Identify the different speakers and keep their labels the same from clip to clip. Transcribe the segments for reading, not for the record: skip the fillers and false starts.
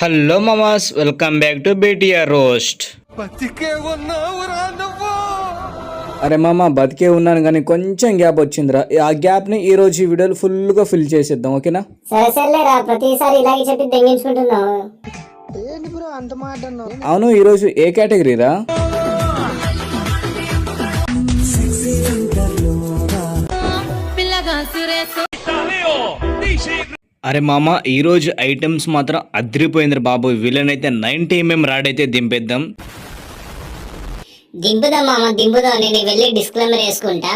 Speaker 1: Hello మామాస్, welcome back to బేటిఆర్ roast.
Speaker 2: అరే మామ, బతికే ఉన్నాను కానీ కొంచెం గ్యాప్ వచ్చిందిరా. ఆ గ్యాప్ ని ఈ రోజు ఈ వీడియోలో ఫుల్ గా ఫిల్ చేసేద్దాం, ఓకేనా?
Speaker 3: సరే సరేలేరా, ప్రతిసారి ఇలాగే చెప్పి దెంగించుకుంటున్నావు.
Speaker 2: అవును, ఈ రోజు ఏ కేటగిరీరా?
Speaker 1: అరే మామ, ఈరోజు ఐటమ్స్ మాత్రం అదిరిపోయింది బాబు. వీళ్ళనైతే 90mm రాడైతే దింపేద్దాం.
Speaker 3: దింపుదాం మామ, దింపుదాం. నేను వెళ్ళి డిస్క్లైమర్ వేసుకుంటా.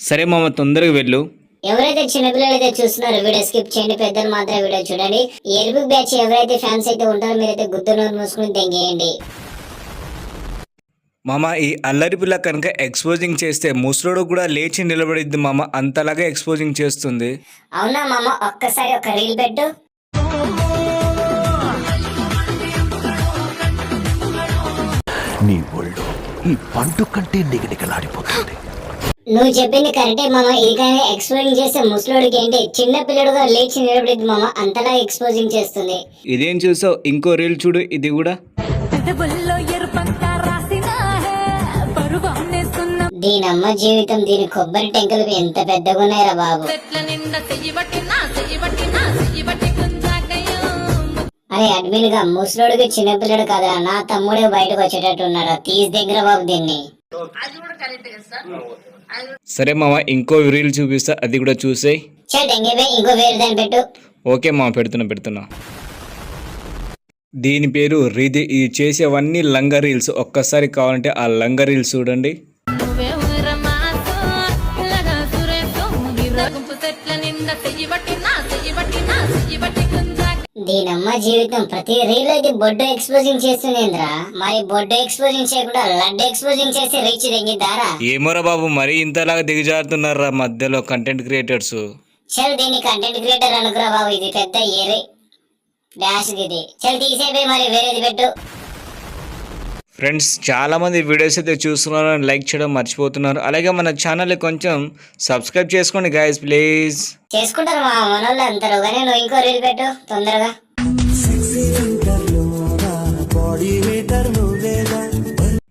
Speaker 1: సరే మామ, తొందరగా వెళ్ళు.
Speaker 3: ఎవరైతే చిన్నపిల్లలు అయితే చూస్తున్నారో వీడియో స్కిప్ చేయండి, పెద్దలు మాత్రం వీడియో చూడండి. ఈ ఎరుపు బ్యాచ్ ఎవరైతే ఫ్యాన్స్ అయితే ఉంటారో మీరైతే గుద్దు నోరు మూసుకుని దెంగేయండి.
Speaker 1: మామ, ఈ అల్లరి పిల్ల కనుక ఎక్స్పోజింగ్ చేస్తే ముసలోడు కూడా లేచి నిలబడిద్ది మామ, అంతలాగా ఎక్స్పోజింగ్ చేస్తుంది.
Speaker 3: అవునా మామ, ఒక్కసారి ఒక రీల్ పెట్టు.
Speaker 4: నీ ఒళ్ళు ఈ పండు కంటే నిగనిగలాడిపోతుంది.
Speaker 3: నువ్వు చెప్పింది కరెక్టే మామ. ఇది కానీ ఎక్స్పోజింగ్ చేస్తే ముసలోడికి ఏంటి, చిన్న పిల్లడుగా లేచి నిలబడిద్ది మామ, అంతలా ఎక్స్పోజింగ్ చేస్తుంది.
Speaker 1: ఇదేం చూసావు? ఇంకో రీల్ చూడు, ఇది కూడా.
Speaker 3: దీనమ్మ జీవితం, దీని కొబ్బరి టెంకలు ఎంత పెద్దగా ఉన్నాయిరా బాబు. అరే అడ్మిన్ గా, ముసలోడికి చిన్నపిల్లడు కదా, నా తమ్ముడే బయటకు వచ్చేటట్టు ఉన్నాడు. తీసి దగ్గర బాబు దీన్ని.
Speaker 1: సరే మామ, ఇంకో రీల్ చూపిస్తా, అది కూడా చూసేయి.
Speaker 3: ఇంకో వేరే దాన్ని పెట్టు.
Speaker 1: ఓకే మామ, పెడుతున్నా. దీని పేరు రీది. ఇది చేసేవన్నీ లంగా రీల్స్. ఒక్కసారి కావాలంటే ఆ లంగా రీల్స్ చూడండి.
Speaker 3: దీనమ్మ జీవితం, ప్రతి రీల్ అయితే బొడ్డు ఎక్స్పోజింగ్ చేస్తుందేంద్రా. మరి బొడ్డు ఎక్స్పోజింగ్ చేయకుండా లడ్డు ఎక్స్పోజింగ్ చేసి రీచ్ తెగిద్దారా?
Speaker 1: ఏమోరా బాబు, మరి ఇంతలాగా దిగజారుతున్నారా మధ్యలో కంటెంట్ క్రియేటర్స్.
Speaker 3: చల్, దీన్ని కంటెంట్ క్రియేటర్ అనుకురా బాబు. ఇది పెద్ద ఏరే డాష్ ఇది. చల్ తీసేపోయి మరి వేరేది పెట్టు.
Speaker 1: ఫ్రెండ్స్, చాలా మంది వీడియోస్ అయితే చూస్తున్నారు, లైక్ చేయడం మర్చిపోతున్నారు. అలాగే మన ఛానల్ కొంచెం సబ్స్క్రైబ్ చేసుకోండి గైస్, ప్లీజ్.
Speaker 3: చేసుకుంటారు మా మనోళ్ళు అందరూ, కానీ నువ్వు ఇంకో రీల్ పెట్టు తొందరగా.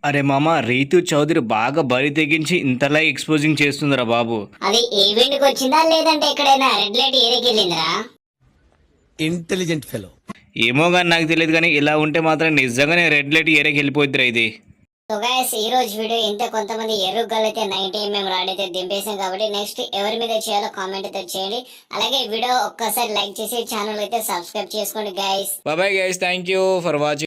Speaker 1: అరే మామ, రీతు చౌదరి బాగా బరి తెగించి ఇంతలా ఎక్స్పోజింగ్ చేస్తుందిరా బాబు.
Speaker 3: అది ఈవెంట్ కి వచ్చిందా లేదంటే ఎక్కడైనా రెడ్ లైట్ ఏరియాకి వెళ్ళిందిరా?
Speaker 4: Intelligent fellow.
Speaker 1: ఏమో కానీ నాకు తెలియదు, కానీ ఇలా ఉంటే మాత్రం నిజంగానే రెడ్ లైట్ ఏరియాకి వెళ్ళిపోద్దిరా ఇది.
Speaker 3: సో గైస్, ఈ రోజు వీడియో ఇంత. కొంతమంది ఎర్రుగల్ అయితే 90mm రాడ్ అయితే దింపేసాం కాబట్టి నెక్స్ట్ ఎవరి మీద చేయాలో కామెంట్ అయితే చేయండి. అలాగే వీడియో ఒక్కసారి లైక్ చేసి ఛానల్ అయితే సబ్స్క్రైబ్ చేసుకోండి guys.
Speaker 1: Bye guys, thank you for watching.